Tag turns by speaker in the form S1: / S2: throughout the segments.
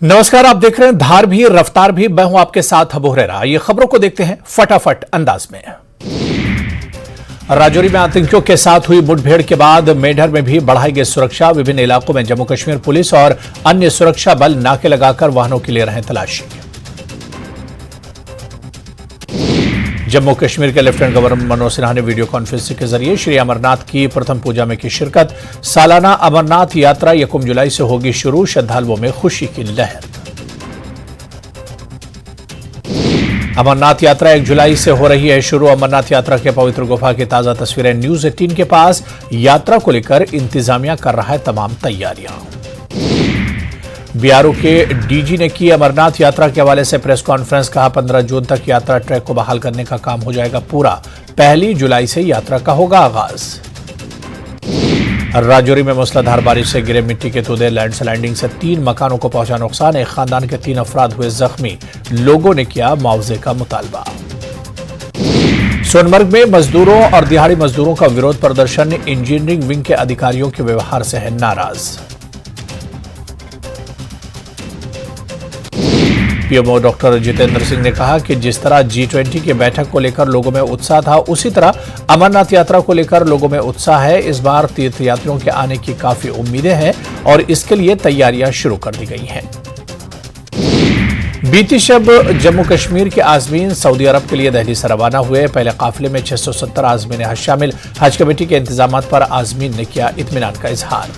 S1: नमस्कार, आप देख रहे हैं धार भी रफ्तार भी। मैं हूं आपके साथ अबू हुरैरा। ये खबरों को देखते हैं फटाफट अंदाज में। राजौरी में आतंकियों के साथ हुई मुठभेड़ के बाद मेढर में भी बढ़ाई गई सुरक्षा। विभिन्न इलाकों में जम्मू कश्मीर पुलिस और अन्य सुरक्षा बल नाके लगाकर वाहनों की ले रहे हैं तलाशी। जम्मू कश्मीर के लेफ्टिनेंट गवर्नर मनोज सिन्हा ने वीडियो कॉन्फ्रेंसिंग के जरिए श्री अमरनाथ की प्रथम पूजा में की शिरकत। सालाना अमरनाथ यात्रा 1 जुलाई से होगी शुरू। श्रद्धालुओं में खुशी की लहर। अमरनाथ यात्रा 1 जुलाई से हो रही है शुरू। अमरनाथ यात्रा के पवित्र गुफा की ताजा तस्वीरें न्यूज 18 के पास। यात्रा को लेकर इंतजामिया कर रहा है तमाम तैयारियां। बीआरओ के डीजी ने की अमरनाथ यात्रा के हवाले से प्रेस कॉन्फ्रेंस। कहा 15 जून तक यात्रा ट्रैक को बहाल करने का काम हो जाएगा पूरा। 1 जुलाई से यात्रा का होगा आगाज। राजौरी में मूसलाधार बारिश से गिरे मिट्टी के तोदे। लैंडस्लाइडिंग से 3 मकानों को पहुंचा नुकसान। एक खानदान के 3 अफराद हुए जख्मी। लोगों ने किया मुआवजे का मुतालबा। सोनमर्ग में मजदूरों और दिहाड़ी मजदूरों का विरोध प्रदर्शन। इंजीनियरिंग विंग के अधिकारियों के व्यवहार से है नाराज। पीएमओ डॉक्टर जितेंद्र सिंह ने कहा कि जिस तरह G20 की बैठक को लेकर लोगों में उत्साह था, उसी तरह अमरनाथ यात्रा को लेकर लोगों में उत्साह है। इस बार तीर्थयात्रियों के आने की काफी उम्मीदें हैं और इसके लिए तैयारियां शुरू कर दी गई हैं। बीती शब जम्मू कश्मीर के आजमीन सऊदी अरब के लिए दिल्ली से रवाना हुए। पहले काफिले में 670 आजमीन हज शामिल। हज कमेटी के इंतजामात पर आजमीन ने किया इत्मीनान का इजहार।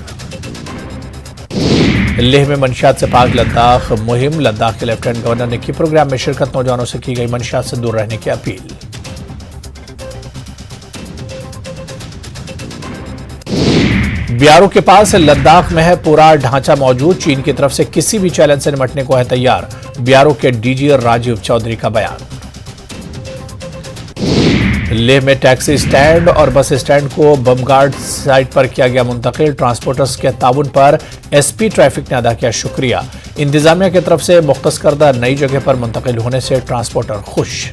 S1: लेह में मंशियात से पाक लद्दाख मुहिम। लद्दाख के लेफ्टिनेंट गवर्नर ने की प्रोग्राम में शिरकत। नौजवानों से की गई मंशियात से दूर रहने की अपील। बीआरओ के पास लद्दाख में है पूरा ढांचा मौजूद। चीन की तरफ से किसी भी चैलेंज से निपटने को है तैयार। बीआरओ के डीजी राजीव चौधरी का बयान। लेह में टैक्सी स्टैंड और बस स्टैंड को बमगार्ड साइट पर किया गया मुंतकिल। ट्रांसपोर्टर्स के ताउन पर एसपी ट्रैफिक ने अदा किया शुक्रिया। इंतजामिया की तरफ से मुख्तस करदा नई जगह पर मुंतकिल होने से ट्रांसपोर्टर खुश।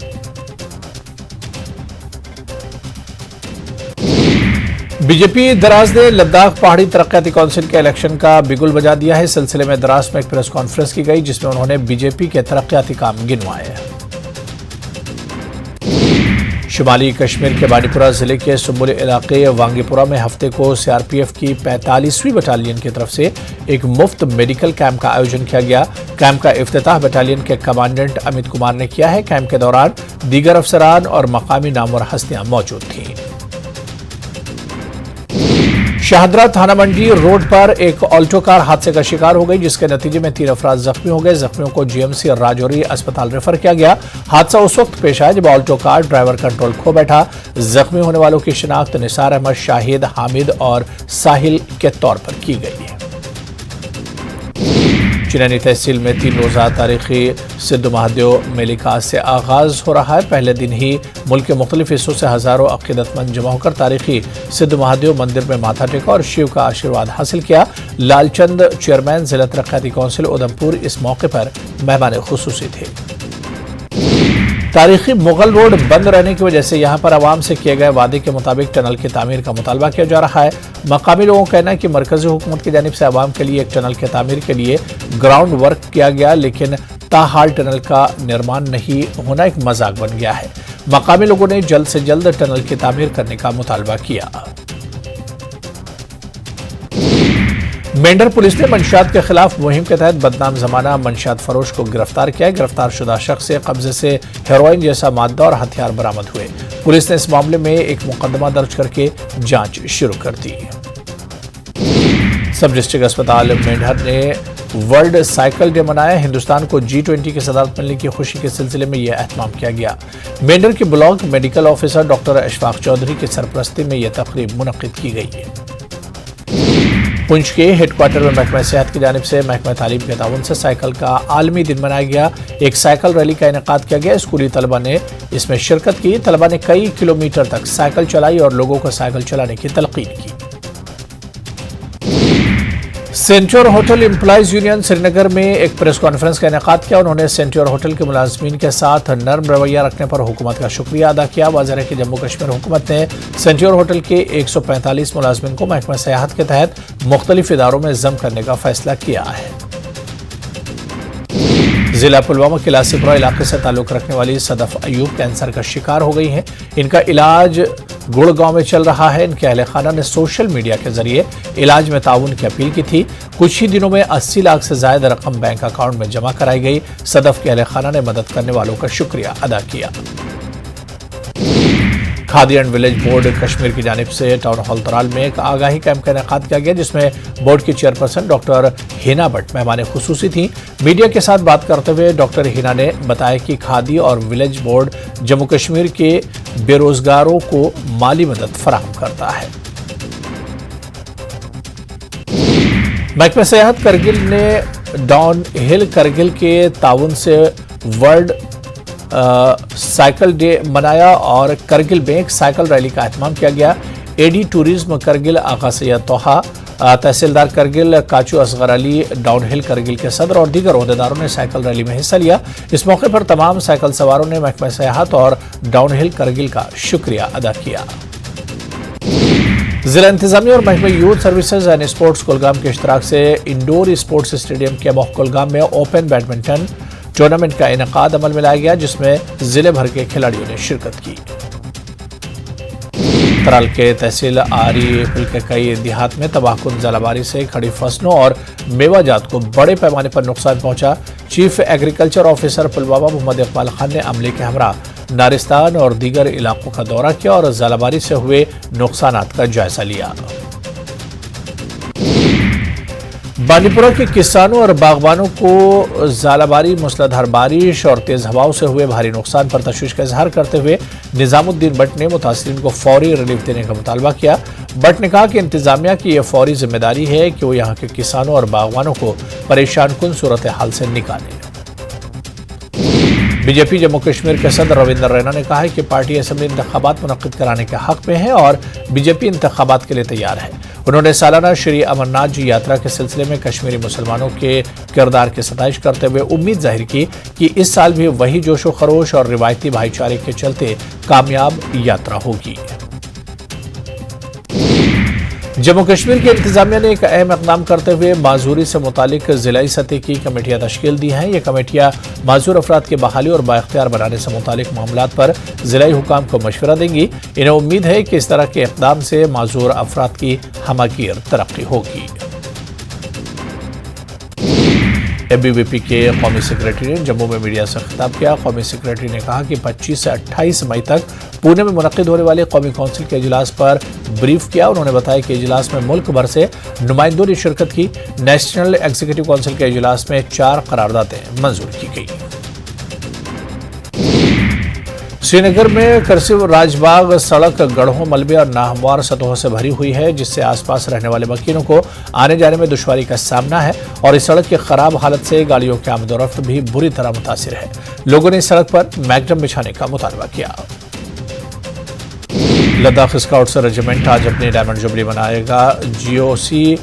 S1: बीजेपी दराज ने लद्दाख पहाड़ी तरक्याती काउंसिल के इलेक्शन का बिगुल बजा दिया है। इस सिलसिले में दराज में एक प्रेस कॉन्फ्रेंस की गई जिसमें उन्होंने बीजेपी के तरक्याती काम गिनवाए। शुमाली कश्मीर के बानीपुरा जिले के सुम्बुल इलाके वांगीपुरा में हफ्ते को सीआरपीएफ की 45वीं बटालियन की तरफ से एक मुफ्त मेडिकल कैंप का आयोजन किया गया। कैंप का इफ्तिताह बटालियन के कमांडेंट अमित कुमार ने किया है। कैंप के दौरान दीगर अफसरान और मकामी नामवर हस्तियां मौजूद थीं। शाहदरा थाना मंडी रोड पर एक ऑल्टो कार हादसे का शिकार हो गई, जिसके नतीजे में 3 अफराद जख्मी हो गए। जख्मियों को जीएमसी और राजौरी अस्पताल रेफर किया गया। हादसा उस वक्त पेश आया जब ऑल्टो कार ड्राइवर कंट्रोल खो बैठा। जख्मी होने वालों की शिनाख्त निसार अहमद, शाहिद, हामिद और साहिल के तौर पर की गई है। चिनैनी तहसील में 3 रोजा तारीखी सिद्ध महादेव मेले का आज से आगाज हो रहा है। पहले दिन ही मुल्क के मुख्तलिफ हिस्सों से हजारों अकीदतमंद जमा होकर तारीखी सिद्ध महादेव मंदिर में माथा टेका और शिव का आशीर्वाद हासिल किया। लालचंद चेयरमैन जिला तरक्याती काउंसिल उधमपुर इस मौके पर मेहमान खुसूसी थे। तारीखी मुगल रोड बंद रहने की वजह से यहां पर आवाम से किए गए वादे के मुताबिक टनल की तामीर का मुतालबा किया जा रहा है। मकामी लोगों का कहना है कि मरकजी हुकूमत की जानिब से आवाम के लिए एक टनल के तामीर के लिए ग्राउंड वर्क किया गया, लेकिन ताहाल टनल का निर्माण नहीं होना एक मजाक बन गया है। मकामी लोगों ने जल्द से जल्द टनल की तामीर करने का मुतालबा किया। मेंढर पुलिस ने मंशियात के खिलाफ मुहिम के तहत बदनाम जमाना मंशियात फरोश को गिरफ्तार किया। गिरफ्तार शुदा शख्स से कब्जे से हेरोइन जैसा मादा और हथियार बरामद हुए। पुलिस ने इस मामले में एक मुकदमा दर्ज करके जांच शुरू कर दी। सब डिस्ट्रिक्ट अस्पताल मेंढर ने वर्ल्ड साइकिल डे मनाया। हिंदुस्तान को G20 की सदारत मिलने की खुशी के सिलसिले में यह एहतमाम किया गया। मेंढर के block medical officer doctor Ashfaq Chaudhary की सरपरस्ती में यह तकरीब मुनक्किद की गई है। पुंछ के हेडक्वार्टर में महकमा सेहत की जानिब से महकमा तालीम के ताउन से साइकिल का आलमी दिन मनाया गया। एक साइकिल रैली का इनेकाद किया गया। स्कूली तलबा ने इसमें शिरकत की। तलबा ने कई किलोमीटर तक साइकिल चलाई और लोगों को साइकिल चलाने की तलकीन की। सेंट्योर होटल एम्प्लॉइज यूनियन श्रीनगर में एक प्रेस कॉन्फ्रेंस का इनेकाद किया। उन्होंने सेंट्योर होटल के मुलाजमीन के साथ नर्म रवैया रखने पर हुकूमत का शुक्रिया अदा किया। वाज़ेह है कि जम्मू कश्मीर हुकूमत ने सेंट्योर होटल के 145 मुलाजमीन को महकमा सयाहत के तहत मुख्तलिफ इदारों में जम करने का फैसला किया है। जिला पुलवामा के लासीपुरा इलाके से ताल्लुक रखने वाली सदफ अयूब कैंसर का शिकार हो गई हैं। इनका इलाज गुड़गांव में चल रहा है। इनके अहले खाना ने सोशल मीडिया के जरिए इलाज में ताउन की अपील की थी। कुछ ही दिनों में 80 लाख से ज्यादा रकम बैंक अकाउंट में जमा कराई गई। सदफ के अहले खाना ने मदद करने वालों का शुक्रिया अदा किया। Khadi and village board Kashmir की जानिब से टाउन हॉल तराल में एक आगाही कैंप का इनेकाद किया गया, जिसमें बोर्ड की चेयरपर्सन डॉक्टर हिना भट्ट मेहमान खुसूसी थी। मीडिया के साथ बात करते हुए डॉक्टर हिना ने बताया कि खादी और विलेज बोर्ड जम्मू कश्मीर के बेरोजगारों को माली मदद फराहम करता है। महकमा सेहत करगिल ने डाउन हिल करगिल के ताउन से वर्ल्ड साइकिल डे मनाया और करगिल में एक साइकिल रैली का एहतमाम किया गया। एडी टूरिज्म करगिल आगा सैयद तोहा, तहसीलदार करगिल काचू असगर अली, डाउन हिल करगिल के सदर और दीगर ओहदेदारों ने साइकिल रैली में हिस्सा लिया। इस मौके पर तमाम साइकिल सवारों ने महकमा सेहत और डाउन हिल करगिल का शुक्रिया अदा किया। जिला इंतजामिया और महकमा youth services and sports Kulgam के इश्तराक से इंडोर स्पोर्ट्स स्टेडियम के मोह कुलगाम में ओपन बैडमिंटन टूर्नामेंट का इनेकाद अमल में लाया गया, जिसमें जिले भर के खिलाड़ियों ने शिरकत की। तराल के तहसील आरी पुल के कई देहात में तबाहकुन जलाबारी से खड़ी फसलों और मेवा जात को बड़े पैमाने पर नुकसान पहुंचा। Chief agriculture officer Pulwama Mohammad Iqbal Khan ने अमले के हमरा नारिस्तान और दीगर इलाकों का दौरा किया और जलाबारी से हुए नुकसानात का जायजा लिया। बांदीपुरा के किसानों और बागबानों को ज़ालाबारी, मूसलाधार बारिश और तेज हवाओं से हुए भारी नुकसान पर तशवीश का इजहार करते हुए निजामुद्दीन भट्ट ने मुतासिरीन को फौरी रिलीफ देने का मुतालबा किया। भट्ट ने कहा कि इंतजामिया की यह फौरी जिम्मेदारी है कि वो यहाँ के किसानों और बागबानों को परेशान कुन सूरत हाल से निकाले। बीजेपी जम्मू कश्मीर के सदर रविंदर रैना ने कहा है कि पार्टी असेंबली इंतखाबात मुनक्किद कराने के हक में है और बीजेपी इंतखाबात के लिए तैयार है। उन्होंने सालाना श्री अमरनाथ जी यात्रा के सिलसिले में कश्मीरी मुसलमानों के किरदार की सताइश करते हुए उम्मीद जाहिर की कि इस साल भी वही जोशो खरोश और रिवायती भाईचारे के चलते कामयाब यात्रा होगी। जम्मू कश्मीर की इंतजामिया ने एक अहम इकदाम करते हुए माजूरी से मुतालिक जिलाई सतह की कमेटियां तश्कील दी हैं। ये कमेटियां माजूर अफराद की बहाली और बाइख्तियार बनाने से मुतालिक मामलात पर जिलाई हुकाम को मशवरा देंगी। इन्हें उम्मीद है कि इस तरह के इकदाम से माजूर अफराद की हमागीर तरक्की होगी। एबीवीपी के कौमी सेक्रेटरी ने जम्मू में मीडिया से खिताब किया। कौमी सेक्रेटरी ने कहा कि 25 से 28 मई तक पुणे में मुनक्किद होने वाले कौमी कौंसिल के इजलास पर ब्रीफ किया। उन्होंने बताया कि इजलास में मुल्क भर से नुमाइंदों ने शिरकत की। नेशनल एग्जीक्यूटिव काउंसिल के इजलास में 4 करारदादें मंजूर की गई। श्रीनगर में करसिव राजबाग सड़क गढ़ों, मलबे और नाहमवार सतहों से भरी हुई है, जिससे आसपास रहने वाले मकीनों को आने जाने में दुश्वारी का सामना है और इस सड़क की खराब हालत से गाड़ियों की आमदोरफ्त भी बुरी तरह मुतासिर है। लोगों ने इस सड़क पर मैगडम बिछाने का मुतालबा किया। लद्दाख स्काउट्स रेजिमेंट आज अपनी डायमंड जुबली मनाएगा। जीओसी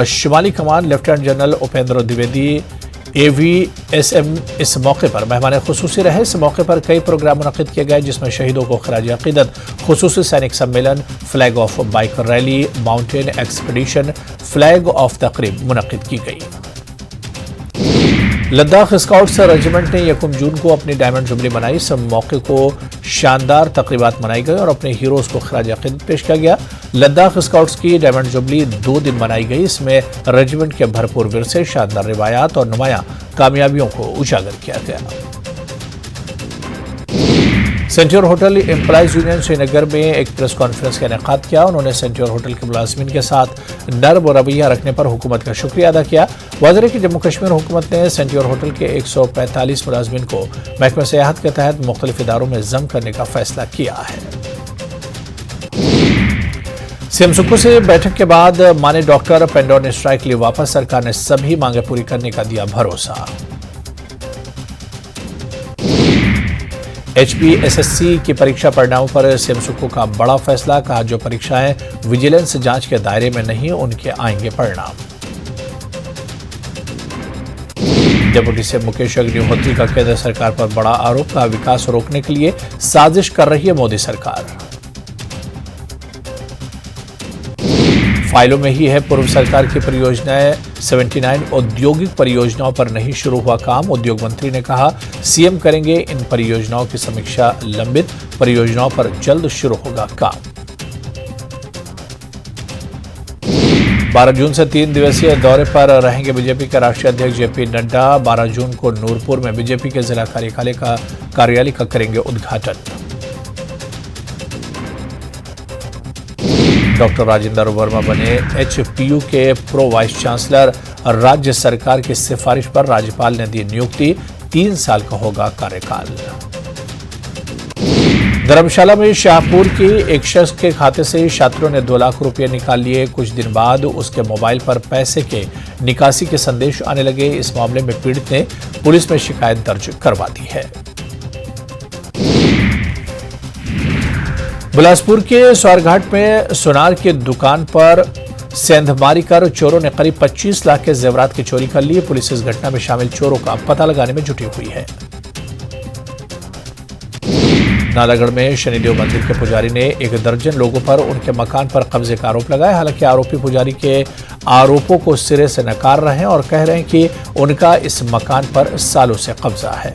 S1: शिमाली कमान lieutenant general Upendra Dwivedi AVSM इस मौके पर मेहमान खुसूसी रहे। इस मौके पर कई प्रोग्राम मुनक्किद किए गए, जिसमें शहीदों को खराज अकीदत, खुसूसी सैनिक सम्मेलन, flag of bike rally, mountain expedition, flag of तकरीब मुनक्किद की गई। लद्दाख स्काउट्स रेजिमेंट ने 1 जून को अपनी डायमंड जुबली मनाई। इस मौके को शानदार तकरीबात मनाई गई और अपने हीरोज को खराज अकीदत पेश किया गया। लद्दाख स्काउट्स की डायमंड जुबली 2 दिन मनाई गई। इसमें रेजिमेंट के भरपूर विरसे, शानदार रिवायात और नुमाया कामयाबियों को उजागर किया गया। सेंट्योर होटल एम्प्लॉइज यूनियन श्रीनगर में एक प्रेस कॉन्फ्रेंस का इनेकाद किया। उन्होंने सेंट्योर होटल के मुलाजिमीन के साथ नर्म रवैया रखने पर हुकूमत का शुक्रिया अदा किया। वाज़ेह है कि जम्मू कश्मीर हुकूमत ने सेंट्योर होटल के 145 मुलाजिमीन को महकमा सेहत के तहत मुख्तलिफ इदारों में जम करने का फैसला किया है। सीएम सुक्खू से बैठक के बाद माने डॉक्टर पेंडोन स्ट्राइक लिए वापस, सरकार ने सभी मांगे पूरी करने का दिया भरोसा। HPSSC की परीक्षा परिणामों पर सीएम सुक्खू का बड़ा फैसला, कहा जो परीक्षाएं विजिलेंस जांच के दायरे में नहीं उनके आएंगे परिणाम। डिप्टी सीएम मुकेश अग्निहोत्री का केंद्र सरकार पर बड़ा आरोप, का विकास रोकने के लिए साजिश कर रही है मोदी सरकार। फाइलों में ही है पूर्व सरकार की परियोजनाएं। 79 औद्योगिक परियोजनाओं पर नहीं शुरू हुआ काम। उद्योग मंत्री ने कहा, सीएम करेंगे इन परियोजनाओं की समीक्षा। लंबित परियोजनाओं पर जल्द शुरू होगा काम। 12 जून से 3 दिवसीय दौरे पर रहेंगे बीजेपी के राष्ट्रीय अध्यक्ष जेपी नड्डा। 12 जून को नूरपुर में बीजेपी के जिला कार्यालय का करेंगे उद्घाटन। डॉक्टर राजेंद्र वर्मा बने एचपीयू के प्रो वाइस चांसलर। राज्य सरकार की सिफारिश पर राज्यपाल ने दी नियुक्ति। 3 साल का होगा कार्यकाल। धर्मशाला में शाहपुर की एक शख्स के खाते से छात्रों ने 2 लाख रुपए निकाल लिए। कुछ दिन बाद उसके मोबाइल पर पैसे के निकासी के संदेश आने लगे। इस मामले में पीड़ित ने पुलिस में शिकायत दर्ज करवा दी है। बिलासपुर के स्वारघाट में सोनार की दुकान पर सेंधमारी कर चोरों ने करीब 25 लाख के जेवरात की चोरी कर ली। पुलिस इस घटना में शामिल चोरों का पता लगाने में जुटी हुई है। नालागढ़ में शनिदेव मंदिर के पुजारी ने 1 दर्जन लोगों पर उनके मकान पर कब्जे का आरोप लगाया। हालांकि आरोपी पुजारी के आरोपों को सिरे से नकार रहे हैं और कह रहे हैं कि उनका इस मकान पर सालों से कब्जा है।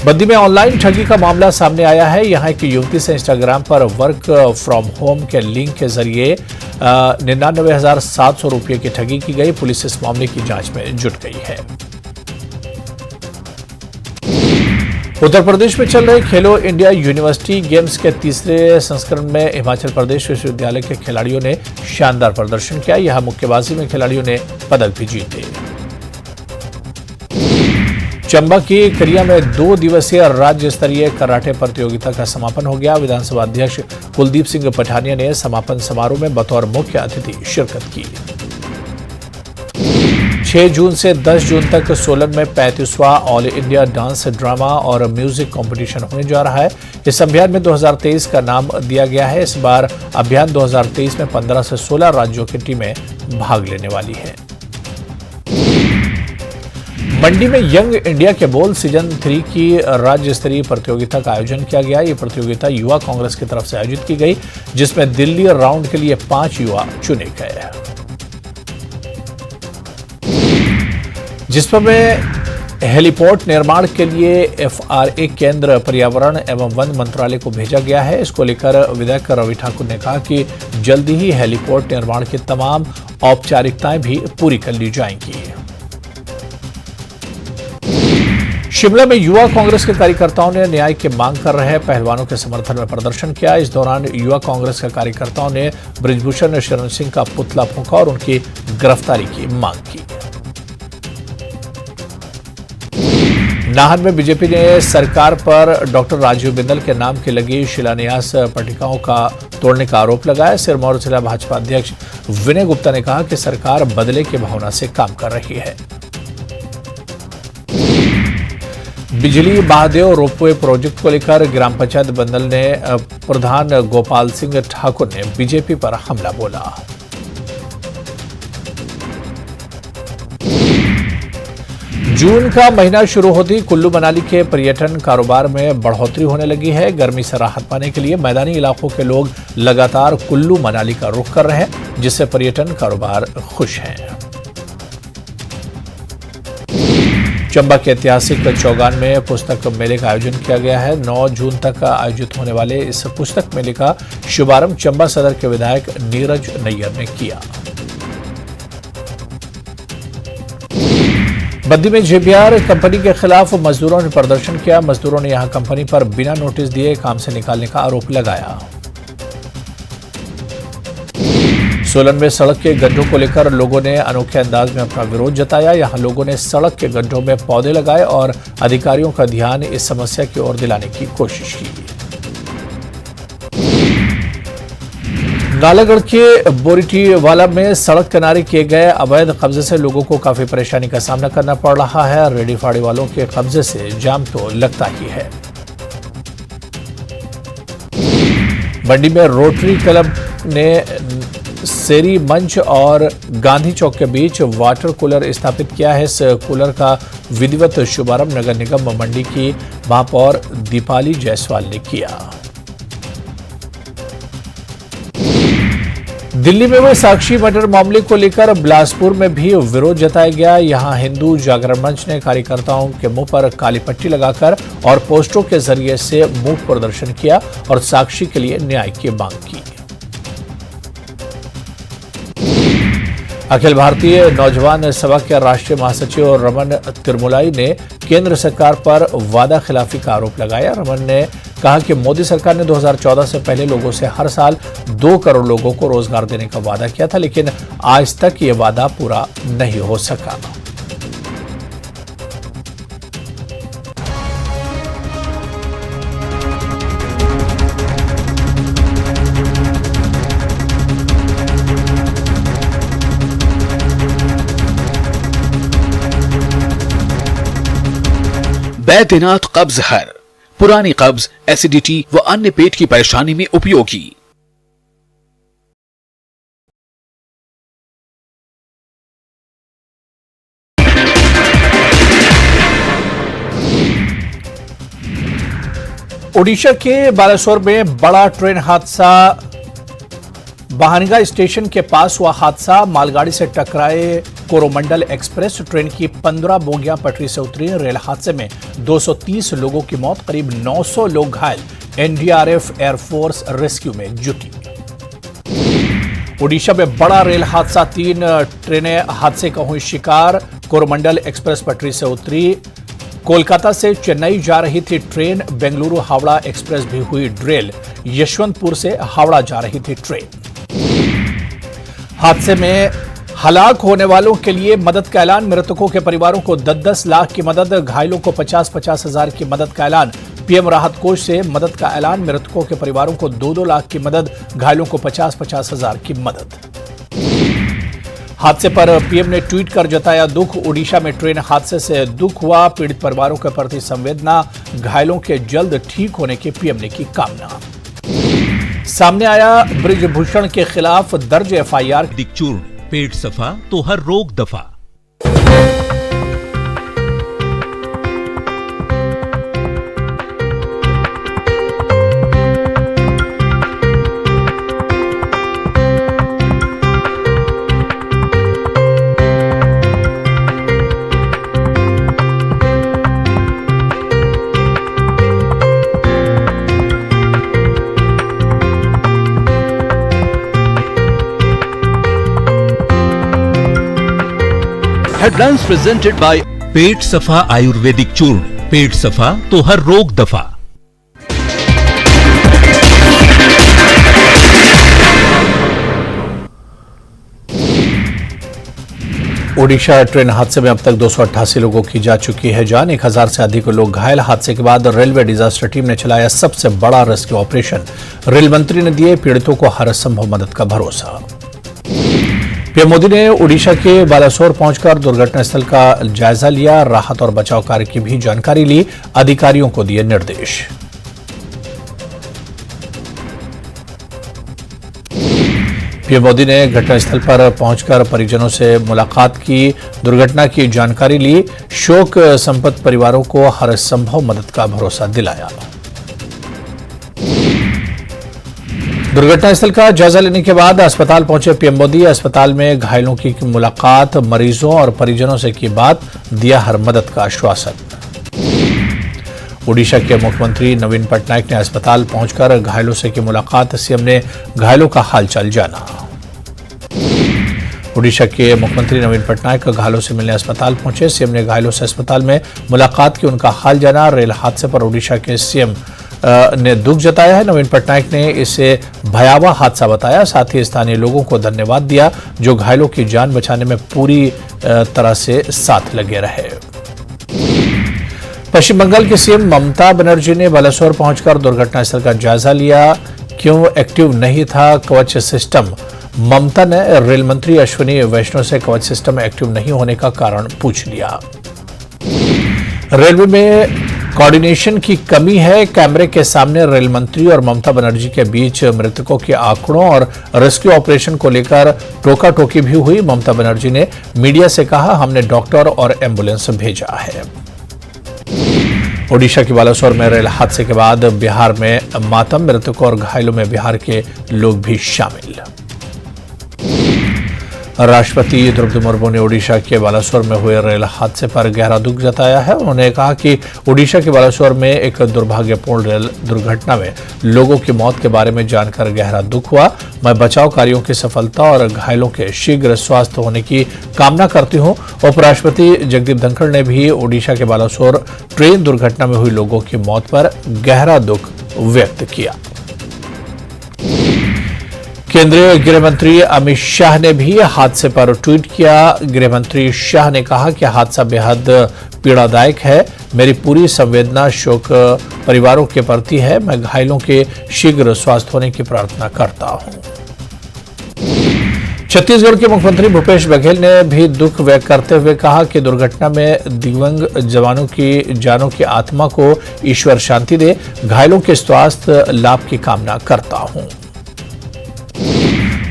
S1: बद्दी में ऑनलाइन ठगी का मामला सामने आया है। यहां एक युवती से इंस्टाग्राम पर वर्क फ्रॉम होम के लिंक के जरिए 99,700 रुपये की ठगी की गई। पुलिस इस मामले की जांच में जुट गई है। उत्तर प्रदेश में चल रहे खेलो इंडिया यूनिवर्सिटी गेम्स के तीसरे संस्करण में हिमाचल प्रदेश विश्वविद्यालय के खिलाड़ियों ने शानदार प्रदर्शन किया। यहां मुक्केबाजी में खिलाड़ियों ने पदक भी जीते। चंबा की करिया में 2 दिवसीय राज्य स्तरीय कराटे प्रतियोगिता का समापन हो गया। विधानसभा अध्यक्ष कुलदीप सिंह पठानिया ने समापन समारोह में बतौर मुख्य अतिथि शिरकत की। 6 जून से 10 जून तक सोलन में 35वां ऑल इंडिया डांस, ड्रामा और म्यूजिक कंपटीशन होने जा रहा है। इस अभियान में 2023 का नाम दिया गया है। इस बार अभियान 2023 में 15 से 16 राज्यों की टीमें भाग लेने वाली हैं। मंडी में यंग इंडिया के बोल सीजन 3 की राज्य स्तरीय प्रतियोगिता का आयोजन किया गया। ये प्रतियोगिता युवा कांग्रेस की तरफ से आयोजित की गई, जिसमें दिल्ली राउंड के लिए 5 युवा चुने गए, जिसमें हेलीपोर्ट निर्माण के लिए एफआरए केंद्र पर्यावरण एवं वन मंत्रालय को भेजा गया है। इसको लेकर विधायक रवि ठाकुर ने कहा कि जल्दी ही हेलीपोर्ट निर्माण की तमाम औपचारिकताएं भी पूरी कर ली जाएंगी। शिमला में युवा कांग्रेस के कार्यकर्ताओं ने न्याय की मांग कर रहे पहलवानों के समर्थन में प्रदर्शन किया। इस दौरान युवा कांग्रेस के कार्यकर्ताओं ने बृजभूषण शरण सिंह का पुतला फूंका और उनकी गिरफ्तारी की मांग की। नाहन में बीजेपी ने सरकार पर डॉक्टर राजीव बिंदल के नाम की लगी शिलान्यास पट्टिकाओं का तोड़ने का आरोप लगाया। सिरमौर जिला भाजपा अध्यक्ष विनय गुप्ता ने कहा कि सरकार बदले की भावना से काम कर रही है। बिजली महादेव रोपवे प्रोजेक्ट को लेकर ग्राम पंचायत बंदल ने प्रधान गोपाल सिंह ठाकुर ने बीजेपी पर हमला बोला। जून का महीना शुरू होती कुल्लू मनाली के पर्यटन कारोबार में बढ़ोतरी होने लगी है। गर्मी से राहत पाने के लिए मैदानी इलाकों के लोग लगातार कुल्लू मनाली का रुख कर रहे हैं, जिससे पर्यटन कारोबार खुश हैं। चंबा के ऐतिहासिक चौगान में पुस्तक मेले का आयोजन किया गया है। 9 जून तक आयोजित होने वाले इस पुस्तक मेले का शुभारंभ चंबा सदर के विधायक नीरज नैयर ने किया। बद्दी में जेबीआर कंपनी के खिलाफ मजदूरों ने प्रदर्शन किया। मजदूरों ने यहां कंपनी पर बिना नोटिस दिए काम से निकालने का आरोप लगाया। सोलन में सड़क के गड्ढों को लेकर लोगों ने अनोखे अंदाज में अपना विरोध जताया। यहां लोगों ने सड़क के गड्ढों में पौधे लगाए और अधिकारियों का ध्यान इस समस्या की ओर दिलाने की कोशिश की। नालागढ़ के बोरीटीवाला में सड़क किनारे किए गए अवैध कब्जे से लोगों को काफी परेशानी का सामना करना पड़ रहा है। रेडी फाड़ी वालों के कब्जे से जाम तो लगता ही है। मंडी में रोटरी क्लब ने सेरी मंच और गांधी चौक के बीच वाटर कूलर स्थापित किया है। इस कूलर का विधिवत शुभारंभ नगर निगम मंडी की महापौर दीपाली जायसवाल ने किया। दिल्ली में हुए साक्षी मर्डर मामले को लेकर बिलासपुर में भी विरोध जताया गया। यहां हिंदू जागरण मंच ने कार्यकर्ताओं के मुंह पर काली पट्टी लगाकर और पोस्टरों के जरिए से मूक प्रदर्शन किया और साक्षी के लिए न्याय की मांग की। अखिल भारतीय नौजवान सभा के राष्ट्रीय महासचिव रमन तिरुमुलाई ने केंद्र सरकार पर वादा खिलाफी का आरोप लगाया। रमन ने कहा कि मोदी सरकार ने 2014 से पहले लोगों से हर साल 2 करोड़ लोगों को रोजगार देने का वादा किया था, लेकिन आज तक ये वादा पूरा नहीं हो सका।
S2: बैद्यनाथ कब्ज हर, पुरानी कब्ज, एसिडिटी व अन्य पेट की परेशानी में उपयोगी।
S1: ओडिशा के बालासोर में बड़ा ट्रेन हादसा। बहानगा स्टेशन के पास हुआ हादसा। मालगाड़ी से टकराए कोरोमंडल एक्सप्रेस। ट्रेन की 15 बोगियां पटरी से उतरी। रेल हादसे में 230 लोगों की मौत, करीब 900 लोग घायल। एनडीआरएफ एयरफोर्स रेस्क्यू में जुटी। ओडिशा में बड़ा रेल हादसा। 3 ट्रेनें हादसे का हुई शिकार। कोरोमंडल एक्सप्रेस पटरी से उतरी। कोलकाता से चेन्नई जा रही थी ट्रेन। बेंगलुरु हावड़ा एक्सप्रेस भी हुई ड्रेल। यशवंतपुर से हावड़ा जा रही थी ट्रेन। हादसे में हलाक होने वालों के लिए मदद का ऐलान। मृतकों के परिवारों को 10-10 लाख की मदद, घायलों को 50-50 हजार की मदद का ऐलान। पीएम राहत कोष से मदद का ऐलान। मृतकों के परिवारों को 2-2 लाख की मदद, घायलों को 50-50 हजार की मदद। हादसे पर पीएम ने ट्वीट कर जताया दुख। ओडिशा में ट्रेन हादसे से दुख हुआ। पीड़ित परिवारों के प्रति संवेदना। घायलों के जल्द ठीक होने की पीएम ने की कामना। सामने आया ब्रिजभूषण के खिलाफ दर्ज एफआईआर।
S3: चूर्ण, पेट सफा तो हर रोग दफा।
S2: Headlines presented by
S3: पेट सफा आयुर्वेदिक चूर्ण, पेट सफा तो हर रोग दफा।
S1: ओडिशा ट्रेन हादसे में अब तक 288 लोगों की जा चुकी है जान। 1000 से अधिक लोग घायल। हादसे के बाद रेलवे डिजास्टर टीम ने चलाया सबसे बड़ा रेस्क्यू ऑपरेशन। रेल मंत्री ने दिए पीड़ितों को हर संभव मदद का भरोसा। पीएम मोदी ने ओडिशा के बालासोर पहुंचकर दुर्घटनास्थल का जायजा लिया। राहत और बचाव कार्य की भी जानकारी ली। अधिकारियों को दिए निर्देश। पीएम मोदी ने घटनास्थल पर पहुंचकर परिजनों से मुलाकात की। दुर्घटना की जानकारी ली। शोक संतप्त परिवारों को हर संभव मदद का भरोसा दिलाया। दुर्घटनास्थल का जायजा लेने के बाद अस्पताल पहुंचे पीएम मोदी। अस्पताल में घायलों की मुलाकात, मरीजों और परिजनों से की बात, दिया हर मदद का आश्वासन। ओडिशा के मुख्यमंत्री नवीन पटनायक ने अस्पताल पहुंचकर घायलों से की मुलाकात। सीएम ने घायलों का हालचाल जाना। ओडिशा के मुख्यमंत्री नवीन पटनायक घायलों से मिलने अस्पताल पहुंचे। सीएम ने घायलों से अस्पताल में मुलाकात की, उनका हाल जाना। रेल हादसे पर ओडिशा के सीएम ने दुख जताया है। नवीन पटनायक ने इसे भयावह हादसा बताया। साथ ही स्थानीय लोगों को धन्यवाद दिया जो घायलों की जान बचाने में पूरी तरह से साथ लगे रहे। पश्चिम बंगाल के सीएम ममता बनर्जी ने बालासोर पहुंचकर दुर्घटनास्थल का जायजा लिया। क्यों एक्टिव नहीं था कवच सिस्टम? ममता ने रेल मंत्री अश्विनी वैष्णव से कवच सिस्टम एक्टिव नहीं होने का कारण पूछ लिया। रेलवे में कोऑर्डिनेशन की कमी है। कैमरे के सामने रेल मंत्री और ममता बनर्जी के बीच मृतकों के आंकड़ों और रेस्क्यू ऑपरेशन को लेकर टोका टोकी भी हुई। ममता बनर्जी ने मीडिया से कहा, हमने डॉक्टर और एम्बुलेंस भेजा है। ओडिशा के बालासोर में रेल हादसे के बाद बिहार में मातम। मृतकों और घायलों में बिहार के लोग भी शामिल। राष्ट्रपति द्रौपदी मुर्मू ने ओडिशा के बालासोर में हुए रेल हादसे पर गहरा दुख जताया है। उन्होंने कहा कि ओडिशा के बालासोर में एक दुर्भाग्यपूर्ण रेल दुर्घटना में लोगों की मौत के बारे में जानकर गहरा दुख हुआ। मैं बचाव कार्यों की सफलता और घायलों के शीघ्र स्वास्थ्य होने की कामना करती हूं। उपराष्ट्रपति जगदीप धनखड़ ने भी ओडिशा के बालासोर ट्रेन दुर्घटना में हुई लोगों की मौत पर गहरा दुख व्यक्त किया। केंद्रीय गृह मंत्री अमित शाह ने भी हादसे पर ट्वीट किया। गृह मंत्री शाह ने कहा कि हादसा बेहद पीड़ादायक है। मेरी पूरी संवेदना शोक परिवारों के प्रति है। मैं घायलों के शीघ्र स्वास्थ्य होने की प्रार्थना करता हूं। छत्तीसगढ़ के मुख्यमंत्री भूपेश बघेल ने भी दुख व्यक्त करते हुए कहा कि दुर्घटना में दिव्यांग जवानों की जानों की आत्मा को ईश्वर शांति दे। घायलों के स्वास्थ्य लाभ की कामना करता हूं।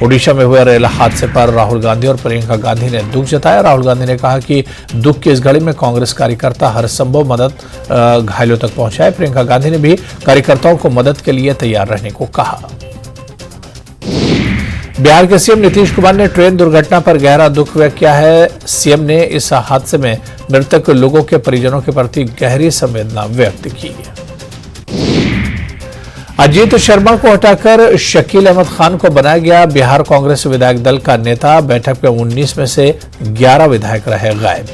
S1: ओडिशा में हुए रेल हादसे पर राहुल गांधी और प्रियंका गांधी ने दुख जताया। राहुल गांधी ने कहा कि दुख की इस घड़ी में कांग्रेस कार्यकर्ता हर संभव मदद घायलों तक पहुंचाए। प्रियंका गांधी ने भी कार्यकर्ताओं को मदद के लिए तैयार रहने को कहा। बिहार के सीएम नीतीश कुमार ने ट्रेन दुर्घटना पर गहरा दुख व्यक्त किया है। सीएम ने इस हादसे में मृतक लोगों के परिजनों के प्रति गहरी संवेदना व्यक्त की। अजीत शर्मा को हटाकर शकील अहमद खान को बनाया गया। बिहार कांग्रेस विधायक दल का नेता बैठक में 19 में से 11 विधायक रहे गायब।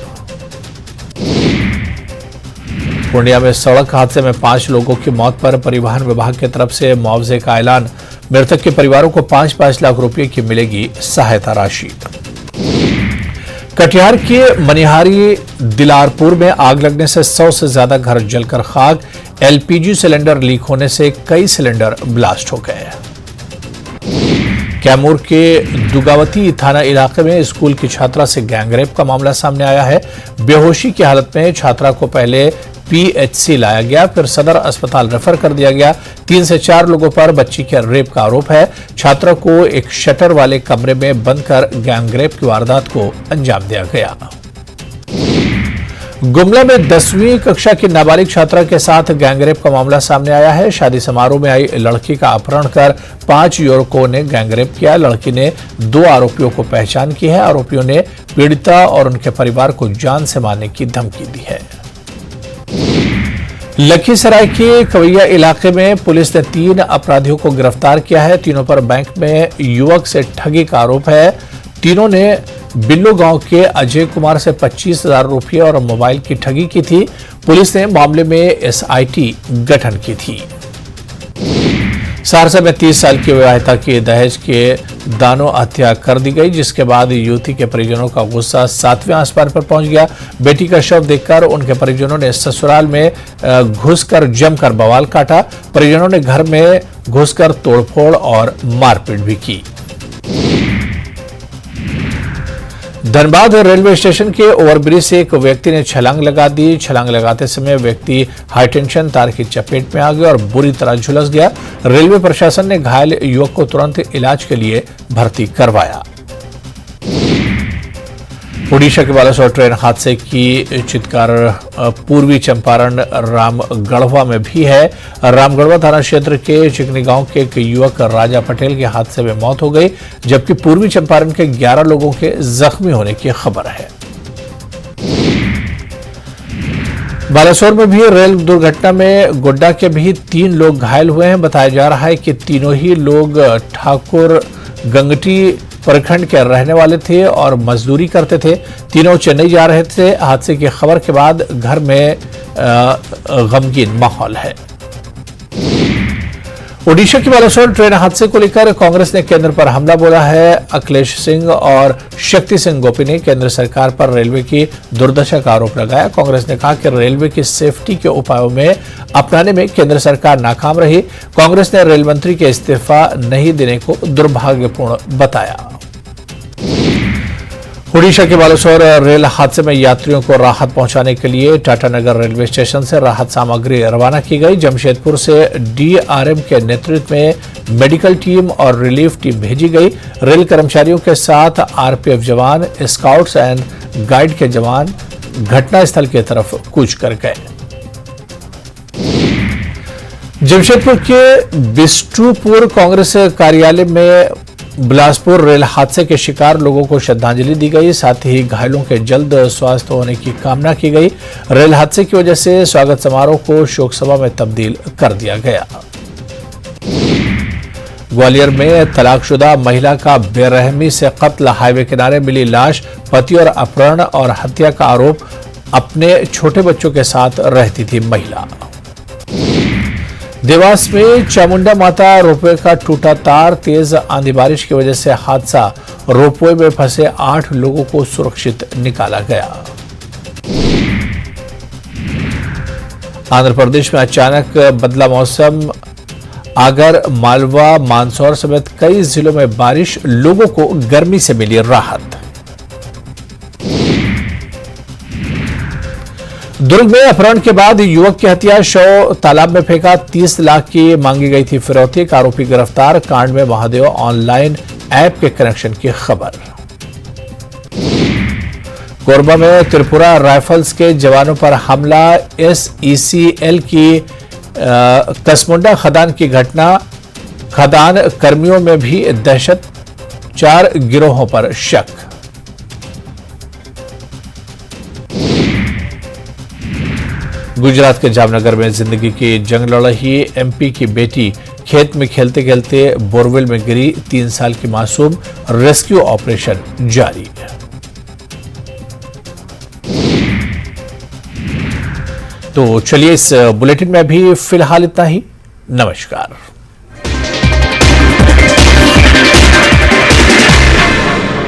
S1: पूर्णिया में सड़क हादसे में 5 लोगों की मौत पर परिवहन विभाग की तरफ से मुआवजे का ऐलान। मृतक के परिवारों को 5-5 लाख रुपए की मिलेगी सहायता राशि। कटिहार के मनिहारी दिलारपुर में आग लगने से 100 से ज्यादा घर जलकर खाक। एलपीजी सिलेंडर लीक होने से कई सिलेंडर ब्लास्ट हो गए। कैमूर के दुगावती थाना इलाके में स्कूल की छात्रा से गैंगरेप का मामला सामने आया है। बेहोशी की हालत में छात्रा को पहले पीएचसी लाया गया, फिर सदर अस्पताल रेफर कर दिया गया। 3 से 4 लोगों पर बच्ची के रेप का आरोप है। छात्रा को एक शटर वाले कमरे में बंद कर गैंगरेप की वारदात को अंजाम दिया गया। गुमला में 10वीं कक्षा की नाबालिग छात्रा के साथ गैंगरेप का मामला सामने आया है। शादी समारोह में आई लड़की का अपहरण कर 5 युवकों ने गैंगरेप किया। लड़की ने 2 आरोपियों को पहचान की है। आरोपियों ने पीड़िता और उनके परिवार को जान से मारने की धमकी दी है। लखीसराय के कवैया इलाके में पुलिस ने 3 अपराधियों को गिरफ्तार किया है। तीनों पर बैंक में युवक से ठगी का आरोप है। तीनों ने बिल्लो गांव के अजय कुमार से 25,000 रुपये और मोबाइल की ठगी की थी। पुलिस ने मामले में एसआईटी गठन की थी। सहरसा में 30 साल की विवाहिता की दहेज के दानों हत्या कर दी गई, जिसके बाद युवती के परिजनों का गुस्सा 7वें आसमान पर पहुंच गया। बेटी का शव देखकर उनके परिजनों ने ससुराल में घुसकर जमकर बवाल काटा। परिजनों ने घर में घुसकर तोड़फोड़ और मारपीट भी की। धनबाद रेलवे स्टेशन के ओवरब्रिज से एक व्यक्ति ने छलांग लगा दी। छलांग लगाते समय व्यक्ति हाईटेंशन तार की चपेट में आ गया और बुरी तरह झुलस गया। रेलवे प्रशासन ने घायल युवक को तुरंत इलाज के लिए भर्ती करवाया। ओडिशा के बालासोर ट्रेन हादसे की चित्कार पूर्वी चंपारण रामगढ़वा में भी है। रामगढ़वा थाना क्षेत्र के चिकनी गांव के एक युवक राजा पटेल के हादसे में मौत हो गई, जबकि पूर्वी चंपारण के 11 लोगों के जख्मी होने की खबर है। बालासोर में भी रेल दुर्घटना में गोड्डा के भी 3 लोग घायल हुए हैं। बताया जा रहा है कि तीनों ही लोग ठाकुर गंगटी प्रखंड के रहने वाले थे और मजदूरी करते थे। तीनों चेन्नई जा रहे थे। हादसे की खबर के बाद घर में गमगीन माहौल है। ओडिशा के बालासोर ट्रेन हादसे को लेकर कांग्रेस ने केंद्र पर हमला बोला है। अखिलेश सिंह और शक्ति सिंह गोपी ने केंद्र सरकार पर रेलवे की दुर्दशा का आरोप लगाया। कांग्रेस ने कहा कि रेलवे की सेफ्टी के उपायों में अपनाने में केंद्र सरकार नाकाम रही। कांग्रेस ने रेल मंत्री के इस्तीफा नहीं देने को दुर्भाग्यपूर्ण बताया। ओडिशा के बालासोर रेल हादसे में यात्रियों को राहत पहुंचाने के लिए टाटानगर रेलवे स्टेशन से राहत सामग्री रवाना की गई। जमशेदपुर से डीआरएम के नेतृत्व में मेडिकल टीम और रिलीफ टीम भेजी गई। रेल कर्मचारियों के साथ आरपीएफ जवान, स्काउट्स एंड गाइड के जवान घटनास्थल की तरफ कूच कर गए। जमशेदपुर के बिष्टुपुर कांग्रेस कार्यालय में बिलासपुर रेल हादसे के शिकार लोगों को श्रद्धांजलि दी गई, साथ ही घायलों के जल्द स्वस्थ होने की कामना की गई। रेल हादसे की वजह से स्वागत समारोह को शोक सभा में तब्दील कर दिया गया। ग्वालियर में तलाकशुदा महिला का बेरहमी से कत्ल, हाईवे किनारे मिली लाश, पति और अपहरण और हत्या का आरोप, अपने छोटे बच्चों के साथ रहती थी महिला। देवास में चामुंडा माता रोपवे का टूटा तार, तेज आंधी बारिश की वजह से हादसा, रोपवे में फंसे 8 लोगों को सुरक्षित निकाला गया। आंध्र प्रदेश में अचानक बदला मौसम, आगर, मालवा, मानसौर समेत कई जिलों में बारिश, लोगों को गर्मी से मिली राहत। दुर्ग में अपहरण के बाद युवक की हत्या, शव तालाब में फेंका, 30 लाख की मांगी गई थी फिरौती, एक आरोपी गिरफ्तार। कांड में महादेव ऑनलाइन ऐप के कनेक्शन की खबर। कोरबा में त्रिपुरा राइफल्स के जवानों पर हमला, SECL की कसमुंडा खदान की घटना, खदान कर्मियों में भी दहशत, 4 गिरोहों पर शक। गुजरात के जामनगर में जिंदगी की जंग लड़ रही MP की बेटी खेत में खेलते खेलते बोरवेल में गिरी, 3 साल की मासूम, रेस्क्यू ऑपरेशन जारी। तो चलिए इस बुलेटिन में भी फिलहाल इतना ही। नमस्कार।